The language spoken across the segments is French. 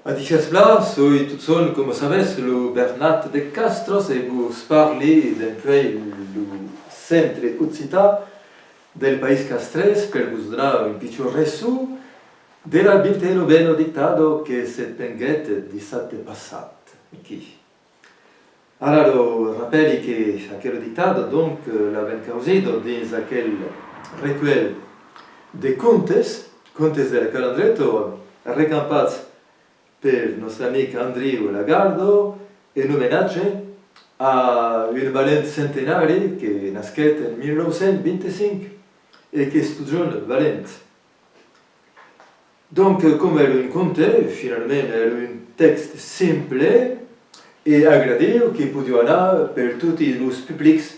A diverses places, soy tutson, como sabes, lo Bernat de Castros e vos parli d'un peu lo centre occità del país castres per vos dar un pitjor resum de l'arbitero beno dictado que se tenguet dissabte passat aquí. Ara lo rappelli che aquel dictado donc l'aven causido dins aquel recuel de contes de la calandretto recampats per nostre amic Andriu Lagardo en homenatge a un valent centenari che nasquet en 1925 e che studion valent. Donc, com era un conte, finalment era un text simple e agradiu che podia anar per tutti los publics,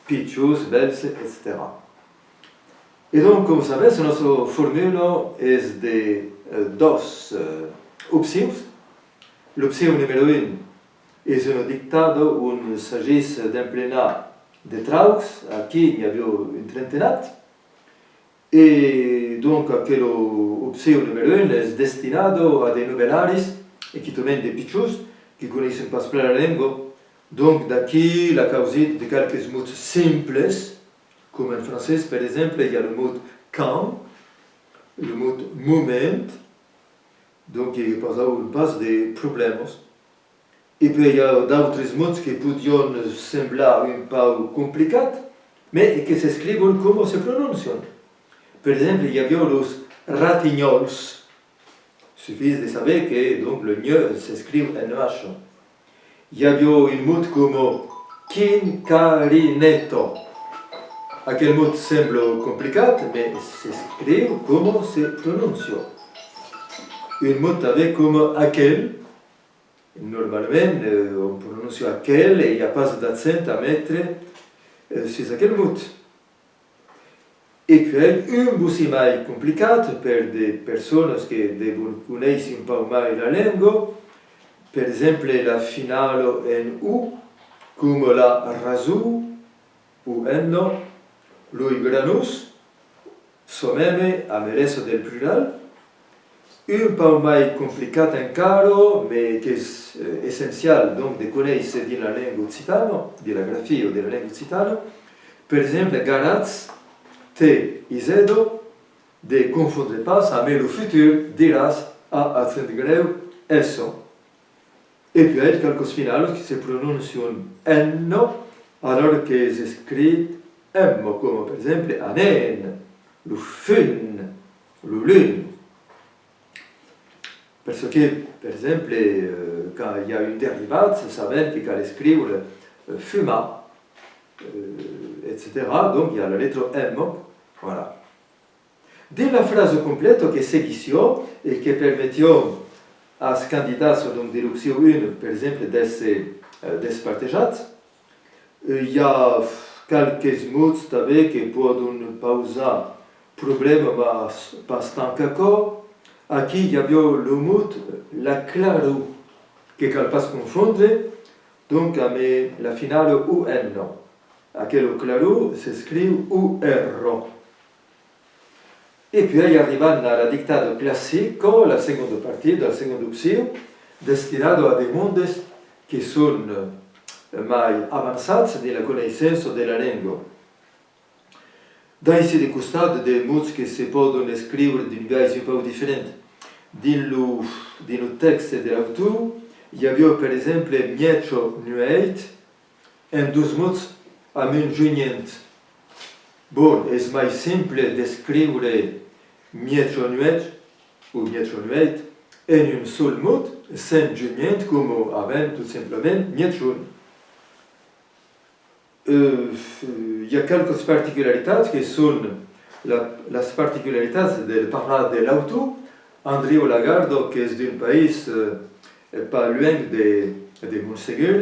pitjos, bels, etc. E donc, com sabes, nostre formulo és de dos opcions. L'opció número 1 és un dictado on s'agís d'emplenar de traucs, aquí n'hi havia un trentenat, e donc aquella opció número 1 és destinado a de novellaris, equipament de pitjors, que coneixen pas per la llengua. Donc d'aquí la causit de quelques mots simples, com en francès, per exemple, hi ha el mot quand, el mot moment, donc il n'y a pas de problemes. Et puis il y a d'autres mots qui podien semblar un peu complicats, mais qui s'escriuen com se pronuncien. Per exemple, il y avait los ratignols. Suffit de saber que donc, le ñ s'escriu en H. Il y avait un mot comme quincarinetto. Aquel mot semble complicat, mais s'escriu com se pronuncia. Un mot avec comme aquel. Normalment, on prononce aquel et il n'y a pas d'accent à mettre sur aquel mot. Et puis, un aussi mai complicat per des personnes qui devono conoscere un po' mai la lingua, per exemple la finale en U, come la rasu, ou enno, lui granus, someme a mereso del plural. Un peu mai complicat encara, mais qui est essentiel donc de connaître de la langue occitana, de la graphie ou de la langue occitana. Per exemple, garatz, te isedo, de confondre pas avec le futur dirás a accent greu eso. Et puis, il y a quelques finales qui se prononcent enno, alors que s'écrit emmo, comme par exemple anen, le fun, le lune. Parce que, per exemple, quand il y a une dérivate, ça veut dire qu'il faut écrire fuma, etc. Donc il y a la lettre M. Voilà. De la phrase complète qui s'édition et qui permettait à ce candidat donc, de l'option 1, par exemple, d'être partagé, il y a quelques mots qui peuvent poser problème, mais pas tant qu'accord. Aquí il y avait le mot la claro, que ne faut pas confondre, donc avec la finale UN. Aquel claro s'écrit UR. Et puis, arrivant à la dictado classique, la seconde partie, la seconde option, destinado a des mondes qui sont mai avançats de la connaissance de la langue. D'ici de costat des mots qui se peuvent écrire d'une guise un peu différente. Dans le texte de l'auteur, il y avait par exemple mietro nueit en deux mots à un joignant. Bon, c'est plus simple d'écrire mietro nueit ou mietro nueit en un seul mot, sans joignant, comme avant tout simplement mietron. Il y a quelques particularités qui sont les particularités de parler de l'auto. Andriu Lagardo, qui est d'un pays pas loin de Montségur,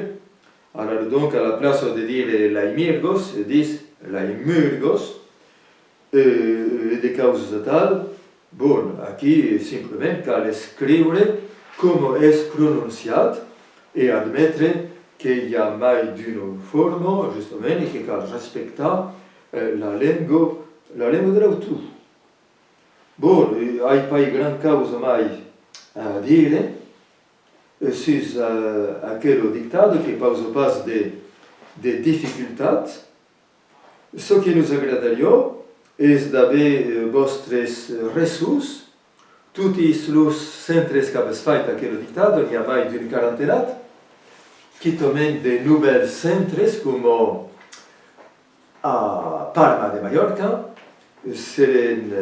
alors donc à la place de dire Laimurgos, ils disent Laimurgos, et des causes tales. Bon, ici simplement qu'à écrire comme est prononcé et admettre qu'il y a mai d'une forme, justement, et qu'il respecte la langue de l'auteur. Bon, il n'y a pas de grande cause mai a dire, sus aquel dictado que causa pas de dificultad. Ce que nos agradaría es d'haver vostres ressus, tutti los centres que habéis fait aquel dictado, n'hi ha mai d'une quarantenat, qui tomen de nouvelles centres como a Palma de Mallorca, seren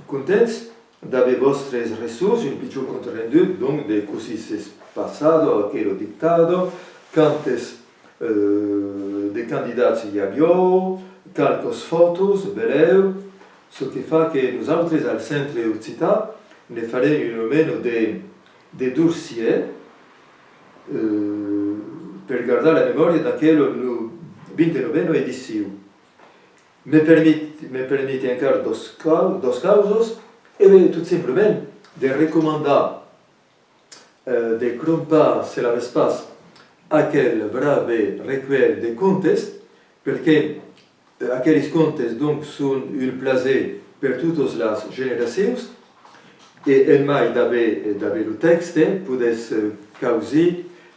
contents d'haver vostres ressus, un pitjor contrarendu, donc de così s'és passado aquel dictado, quantes de candidats hi havia, quelques fotos, veleu, ce que fa que nosaltres al centre occità ne farem un meno de dossier per guardar la memòria d'aquella 29a edició. Me permite encara dos causes, e bé, tot simplement de recomandar de crompar, se l'avès pas, aquel brave recueil de contes, perquè aquells contes donc són un plaisir per totes les generacions, e el mai d'haver el text podés causar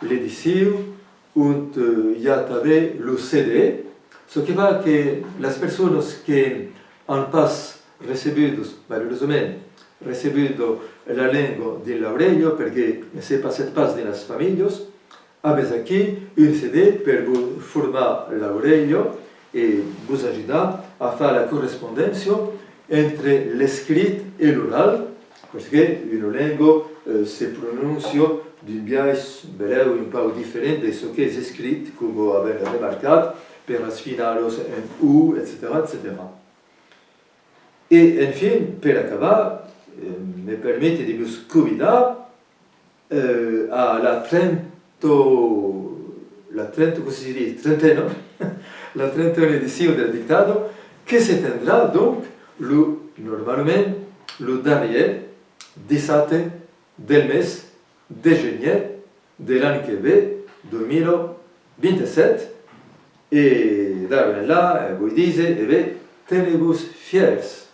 l'edició on hi ha també el CD, ce que fa que les persones que han pas recebido, malauradament, recebido la llengua de l'Aurelio, perquè ne s'è passat pas de les famílies, habes aquí un CD per formar l'Aurelio e vos ajudar a fer la correspondència entre l'escrit i l'oral, perquè una llengua se pronuncia d'un biaix breu un peu diferent de ce que és escrit, com avem remarcat, per les finals en U, etc., etc. E, en fin, per acabar, me permette de vos convidar a la trentaine edició del dictado, que se tindrà, donc, normalment, le darrer 17 del mes de gener de l'any que ve, 2027, e d'ara là, vull dir, tenez-vos fiers.